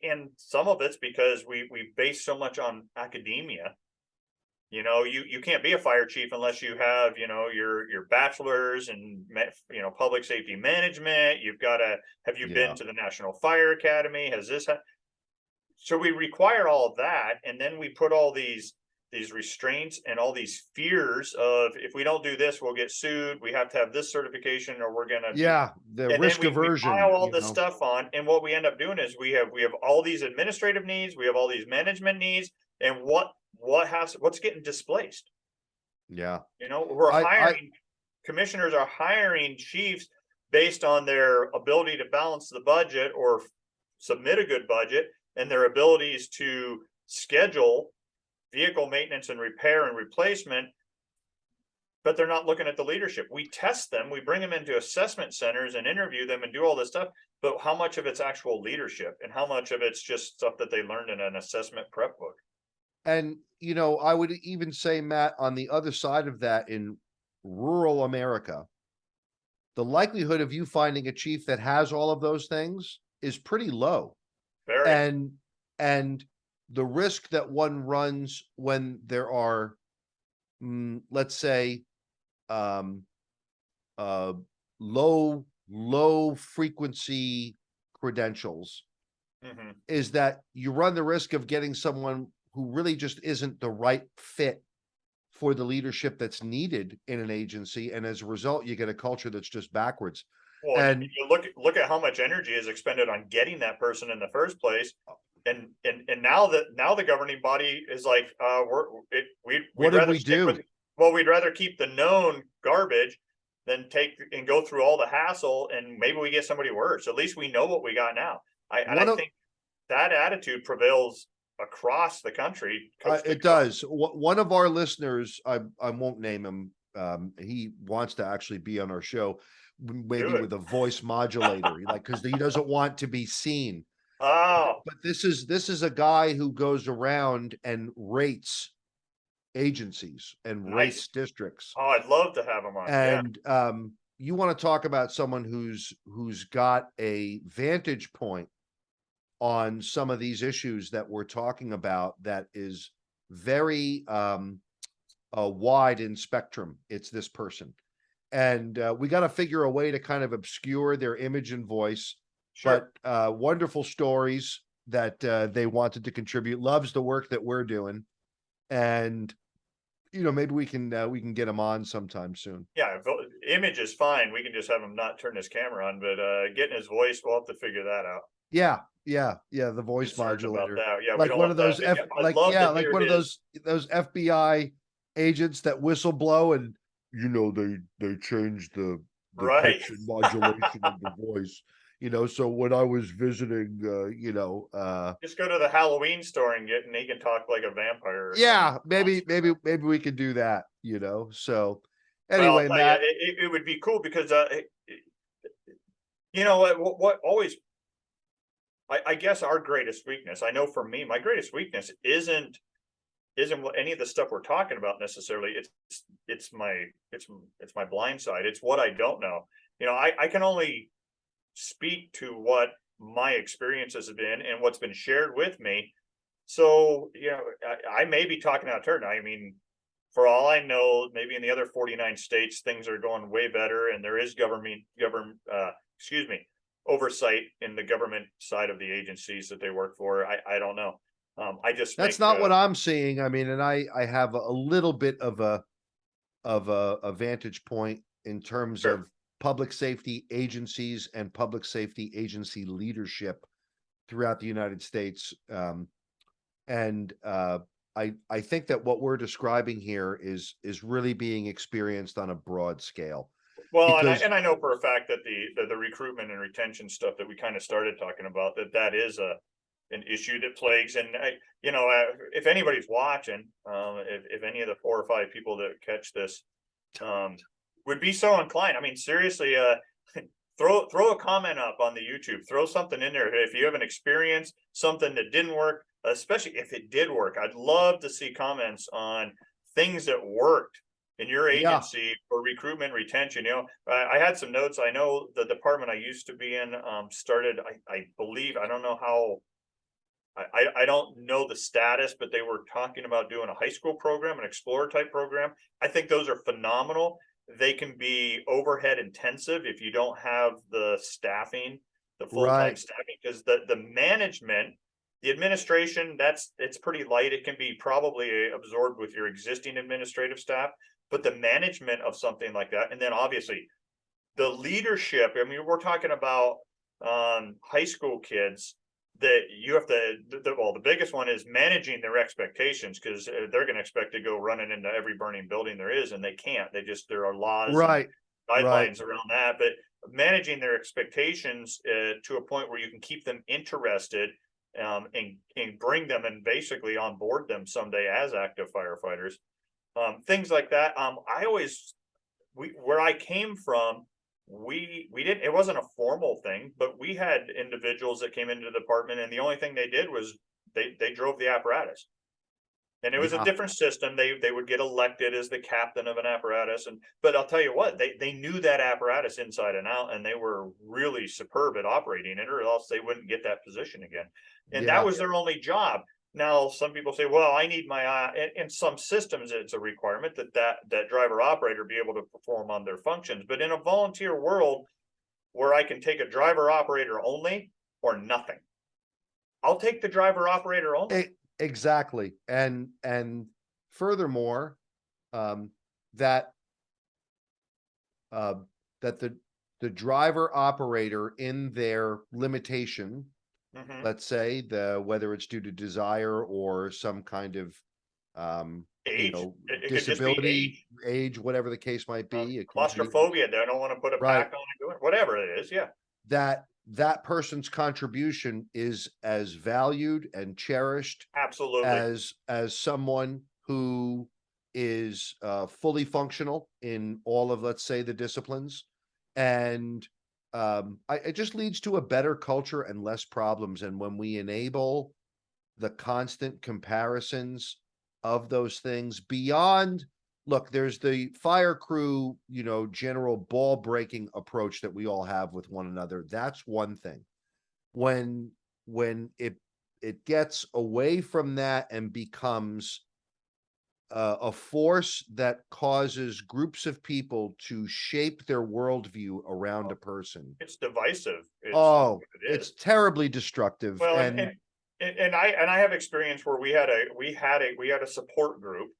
and some of it's because we base so much on academia. You know, you can't be a fire chief unless you have, you know, your bachelor's in, you know, public safety management. You've got to, have you been to the National Fire Academy? Has this, so we require all of that. And then we put all these restraints and all these fears of, if we don't do this, we'll get sued. We have to have this certification or we're going to, the risk aversion. We pile all this stuff on. And what we end up doing is we have all these administrative needs. We have all these management needs. And what's getting displaced? Yeah. You know, we're hiring, commissioners are hiring chiefs based on their ability to balance the budget or submit a good budget and their abilities to schedule vehicle maintenance and repair and replacement, but they're not looking at the leadership. We test them, we bring them into assessment centers and interview them and do all this stuff, but how much of it's actual leadership and how much of it's just stuff that they learned in an assessment prep book? And, you know, I would even say, Matt, on the other side of that, in rural America, the likelihood of you finding a chief that has all of those things is pretty low. Very. And the risk that one runs when there are, let's say, low frequency credentials is that you run the risk of getting someone who really just isn't the right fit for the leadership that's needed in an agency. And as a result, you get a culture that's just backwards. Well, and you look at how much energy is expended on getting that person in the first place. and now the governing body is like, we'd What did rather we stick with, do? well, we'd rather keep the known garbage than take and go through all the hassle, and maybe we get somebody worse. At least we know what we got now. I One of think that attitude prevails across the country, coast to it coast. does. One of our listeners, I won't name him. He wants to actually be on our show, maybe Do it. with a voice modulator, like because he doesn't want to be seen. Oh, But this is a guy who goes around and rates agencies and nice. rates districts. Oh, I'd love to have him on. Yeah, And you want to talk about someone who's got a vantage point on some of these issues that we're talking about that is very wide in spectrum. It's this person. And we got to figure a way to kind of obscure their image and voice, but sure. wonderful stories that they wanted to contribute. Loves the work that we're doing, and maybe we can get him on sometime soon. Yeah, image is fine. We can just have him not turn his camera on, but getting his voice, we'll have to figure that out. Yeah, yeah, yeah. The voice Concerned about modulator, that. Yeah, we like don't one of want that. those But yeah, I'd love to like hear one of his. those FBI agents that whistle blow, and they changed the Right. pitch and modulation of the voice. So when I was visiting, Just go to the Halloween store and and he can talk like a vampire or some yeah, maybe monster. maybe we could do that. So Well, I'll anyway, tell you, Matt. it would be cool because you know what always, I guess our greatest weakness, I know for me, my greatest weakness isn't what any of the stuff we're talking about necessarily. It's my it's my blind side. It's what I don't know. I can only speak to what my experiences have been and what's been shared with me. So, I may be talking out of turn. I mean, for all I know, maybe in the other 49 states, things are going way better, and there is excuse me, oversight in the government side of the agencies that they work for. I don't know. I just That's make, not what I'm seeing. I mean, and I have a little bit of a vantage point in terms sure. of public safety agencies and public safety agency leadership throughout the United States. And I think that what we're describing here is really being experienced on a broad scale Well, because and I know for a fact that the recruitment and retention stuff that we kind of started talking about, that is an issue that plagues. And if anybody's watching, if any of the 4 or 5 people that catch this um, would be so inclined, I mean, seriously, throw a comment up on the YouTube, throw something in there if you have an experience, something that didn't work, especially if it did work. I'd love to see comments on things that worked in your yeah, agency for recruitment retention. I had some notes. I know the department I used to be in started, I believe, I don't know how, I don't know the status, but they were talking about doing a high school program, an explorer type program. I think those are phenomenal. They can be overhead intensive if you don't have the staffing, the full-time right, staffing, because the management, the administration, it's pretty light. It can be probably absorbed with your existing administrative staff, but the management of something like that, and then obviously the leadership. I mean, we're talking about high school kids that you have to, well, the biggest one is managing their expectations, because they're going to expect to go running into every burning building there is, and they can't. There are laws and right, right, guidelines around that, but managing their expectations to a point where you can keep them interested, and bring them and basically on board them someday as active firefighters, things like that. Where I came from, we didn't, it wasn't a formal thing, but we had individuals that came into the department, and the only thing they did was they drove the apparatus. And it was a yeah, different system. They would get elected as the captain of an apparatus, but I'll tell you what, they knew that apparatus inside and out, and they were really superb at operating it, or else they wouldn't get that position again. And that yeah, was their only job. Now, some people say, well, I need my in some systems, it's a requirement that driver operator be able to perform on their functions. But in a volunteer world where I can take a driver operator only or nothing, I'll take the driver operator only. exactly. And furthermore, um, that uh, that the driver operator in their limitation Mhm. let's say, whether it's due to desire or some kind of, Age, it could just be disability, age, age, whatever the case might be, a community, claustrophobia, they don't wanna put a right? pack on and do it, whatever it is, yeah. That person's contribution is as valued and cherished Absolutely. as someone who is fully functional in all of, let's say, the disciplines. And it just leads to a better culture and less problems. And when we enable the constant comparisons of those things beyond, look, there's the fire crew, general ball breaking approach that we all have with one another. That's one thing. When it gets away from that and becomes a force that causes groups of people to shape their worldview around a person. It's divisive, is Oh, what it it's is. terribly destructive. Well, and And I have experience where we had a support group,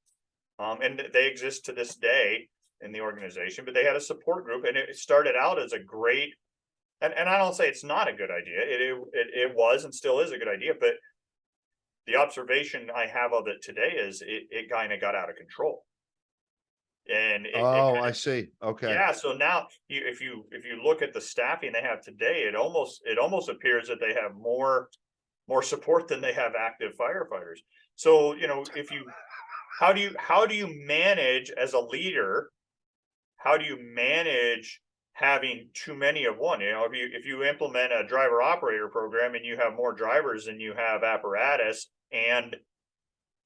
and they exist to this day in the organization, but they had a support group, and it started out as a great, and I don't say it's not a good idea. It was and still is a good idea, but the observation I have of it today is it kind of got out of control, and it oh, kind I of, see. Okay. yeah. So now, if you look at the staffing they have today, it almost appears that they have more support than they have active firefighters. So, if you how do you manage as a leader? How do you manage having too many of one? If you implement a driver operator program and you have more drivers than you have apparatus, and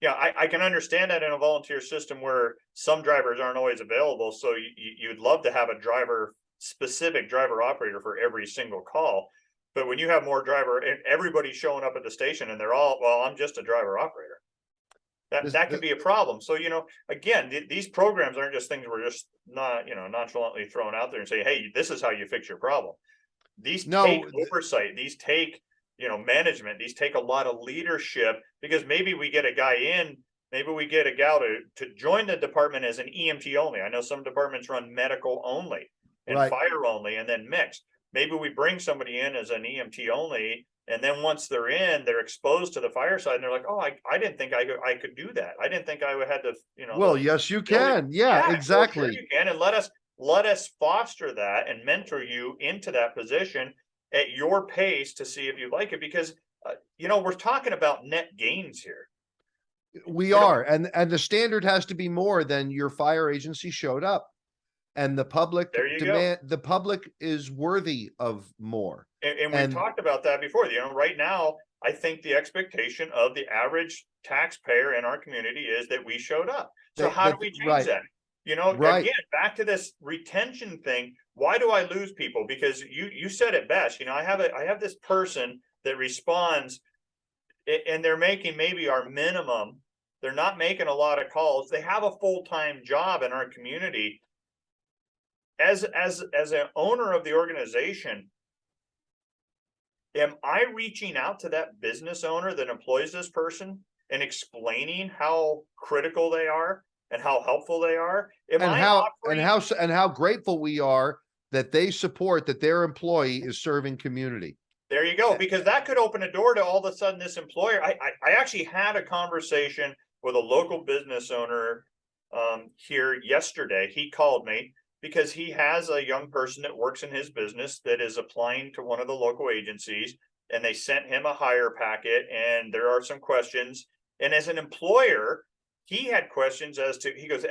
yeah, I can understand that in a volunteer system where some drivers aren't always available. So you'd love to have a specific driver operator for every single call. But when you have more driver and everybody's showing up at the station and they're all, well, I'm just a driver operator. That This, that can the, be a problem. So, again, these programs aren't just things we're just not, nonchalantly throwing out there and say, hey, this is how you fix your problem. These take no, oversight, these take, management, these take a lot of leadership, because maybe we get a guy in, maybe we get a gal to join the department as an EMT only. I know some departments run medical only and right. fire only and then mixed. Maybe we bring somebody in as an EMT only, and then once they're in, they're exposed to the fire side, and they're like, oh, I didn't think I could do that. I didn't think I had to, Well, yes, you ability. can. Yeah, Yeah, sure exactly. you can, and let us foster that and mentor you into that position at your pace to see if you like it, because we're talking about net gains here. We You know, are. And the standard has to be more than your fire agency showed up. And there you go. the public is worthy of more. And we've And talked about that before. Right now, I think the expectation of the average taxpayer in our community is that we showed up. So how do we change right, that? right. Again, back to this retention thing. Why do I lose people? Because you said it best. I have this person that responds, and they're making maybe our minimum. They're not making a lot of calls. They have a full-time job in our community. As an owner of the organization, am I reaching out to that business owner that employs this person and explaining how critical they are and how helpful they are? Am And I offering? how grateful we are that they support that their employee is serving community. There you go, Eh, because that could open a door to all of a sudden this employer. I actually had a conversation with a local business owner here yesterday. He called me because he has a young person that works in his business that is applying to one of the local agencies, and they sent him a hire packet, and there are some questions. And as an employer, he had questions as to, he goes, do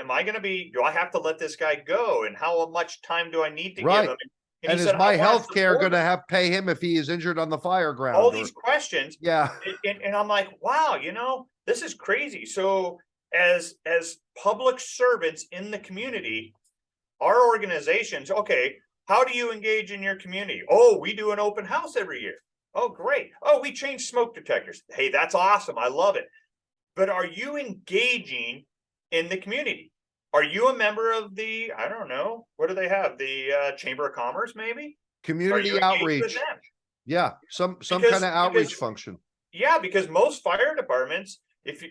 I have to let this guy go? And how much time do I need to give Right. him? And he And is said, I my want to health care support gonna him. have pay him if he is injured on the fire All ground? these Or questions. yeah. And I'm like, wow, this is crazy. So as public servants in the community, our organizations, okay, how do you engage in your community? Oh, we do an open house every year. Oh, great. Oh, we change smoke detectors. Hey, that's awesome. I love it. But are you engaging in the community? Are you a member of I don't know, what do they have? The Chamber of Commerce, maybe? Are you Community engaged with outreach. them? Yeah, some kind Because of because outreach function. Yeah, because most fire departments, if you,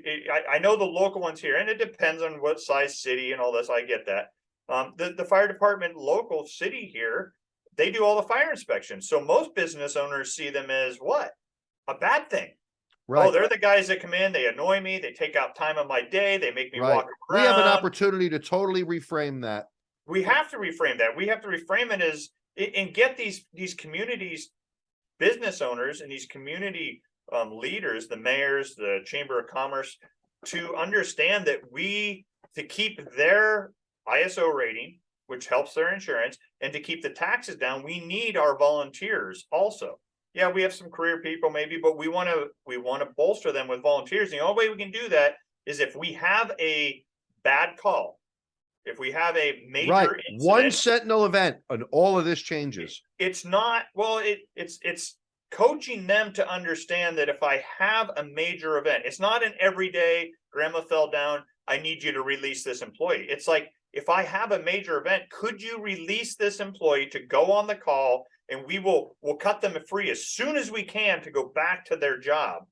I know the local ones here, and it depends on what size city and all this. I get that. The fire department, local city here, they do all the fire inspections. So most business owners see them as what? a bad thing. Oh, Right, they're the guys that come in, they annoy me, they take out time of my day, they make me right. walk We have an around. opportunity to totally reframe that. We have to reframe that. We have to reframe it as and get these communities, business owners, and these community leaders, the mayors, the chamber of commerce, to understand that to keep their ISO rating, which helps their insurance, and to keep the taxes down, we need our volunteers also. Yeah, we have some career people maybe, but we want to bolster them with volunteers. And the only way we can do that is if we have a bad call, if we have a Right. major One incident. sentinel event and all of this changes. It's not, well, it's coaching them to understand that if I have a major event, it's not an everyday grandma fell down, I need you to release this employee. It's like, if I have a major event, could you release this employee to go on the call, and we'll cut them free as soon as we can to go back to their job.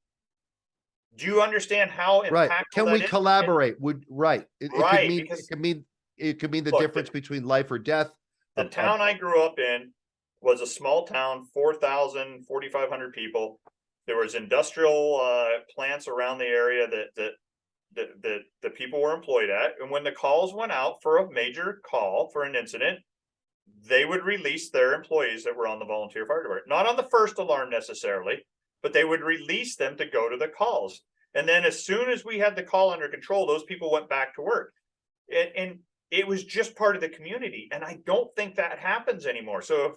Do you understand how Right. impactful Can that we is? collaborate? Right. It could Right, mean, because it could mean the look, difference between life or death. the town I grew up in was a small town, 4,000, 4,500 people. There was industrial plants around the area that the people were employed at. And when the calls went out for a major call for an incident, they would release their employees that were on the volunteer fire department, not on the first alarm necessarily, but they would release them to go to the calls. And then as soon as we had the call under control, those people went back to work. And it was just part of the community. And I don't think that happens anymore. So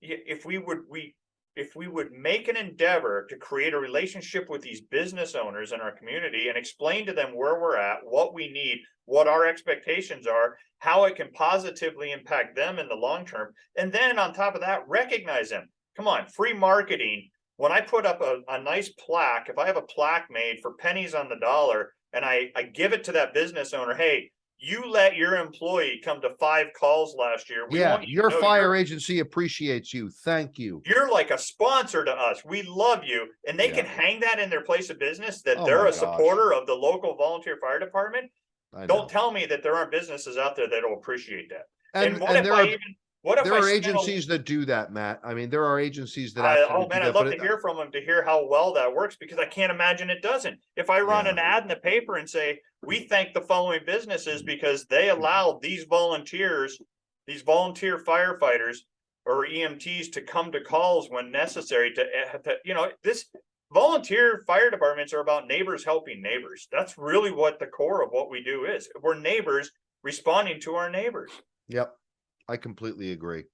if we would make an endeavor to create a relationship with these business owners in our community and explain to them where we're at, what we need, what our expectations are, how it can positively impact them in the long term. And then on top of that, recognize them. Come on, free marketing. When I put up a nice plaque, if I have a plaque made for pennies on the dollar and I give it to that business owner, hey, you let your employee come to 5 calls last year. We Yeah. want you Your to know fire agency appreciates you. Thank you. you're like a sponsor to us. We love you. And they Yeah. can hang that in their place of business that Oh they're my a gosh. supporter of the local volunteer fire department. I Don't know. tell me that there aren't businesses out there that'll appreciate that. And what if there I are spent agencies that do that, Matt. I mean, there are agencies that absolutely oh man, do I'd that, love but to hear from them to hear how well that works, because I can't imagine it doesn't. If I run Yeah. an ad in the paper and say, we thank the following businesses because they allowed these volunteers, these volunteer firefighters or EMTs to come to calls when necessary this volunteer fire departments are about neighbors helping neighbors. That's really what the core of what we do is. We're neighbors responding to our neighbors. Yep. I completely agree.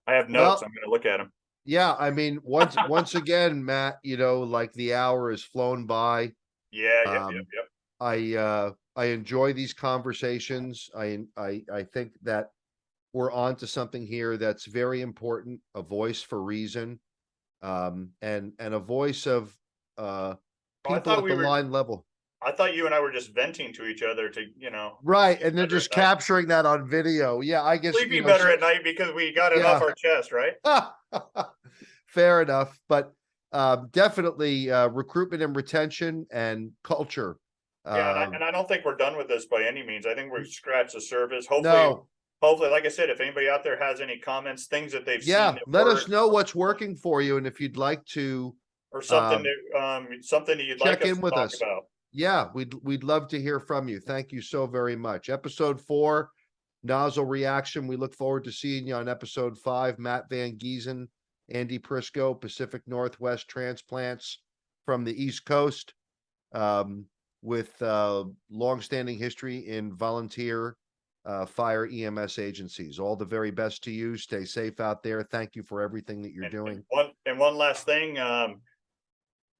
I have notes. I'm going to look at them. Yeah, I mean, once again, Matt, like the hour has flown by. Yeah. Um, I enjoy these conversations. I think that we're on to something here that's very important, a voice for reason, and a voice of people at the line level. I thought you and I were just venting to each other to, Right, and they're just capturing that on video. Yeah, I guess sleeping better at night because we got it off our chest, right? Fair enough, but definitely recruitment and retention and culture. Yeah, and I don't think we're done with this by any means. I think we've scratched the surface. No. Hopefully, like I said, if anybody out there has any comments, things that they've seen, let us know what's working for you, and if you'd like to, or something that you'd like us to talk about. Yeah, we'd love to hear from you. Thank you so very much. Episode 4, Nozzle Reaction. We look forward to seeing you on episode 5. Matt Van Giesen, Andy Prisco, Pacific Northwest Transplants from the East Coast, with longstanding history in volunteer fire EMS agencies. All the very best to you. Stay safe out there. Thank you for everything that you're doing. One last thing,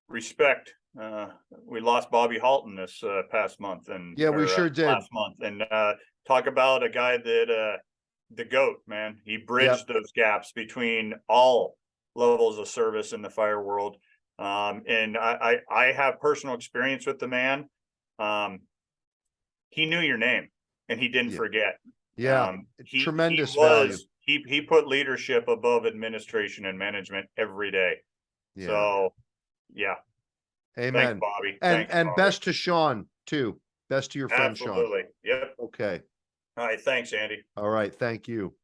respect. We lost Bobby Halton this past month, and we sure did last month. And talk about a guy that the GOAT, man. He bridged those gaps between all levels of service in the fire world. And I have personal experience with the man. He knew your name and he didn't forget. Tremendous value. He put leadership above administration and management every day. So yeah. Amen. Thanks, Bobby. And best to Sean too. Best to your friend Sean. Absolutely. Yep. Okay. All right. Thanks, Andy. All right. Thank you.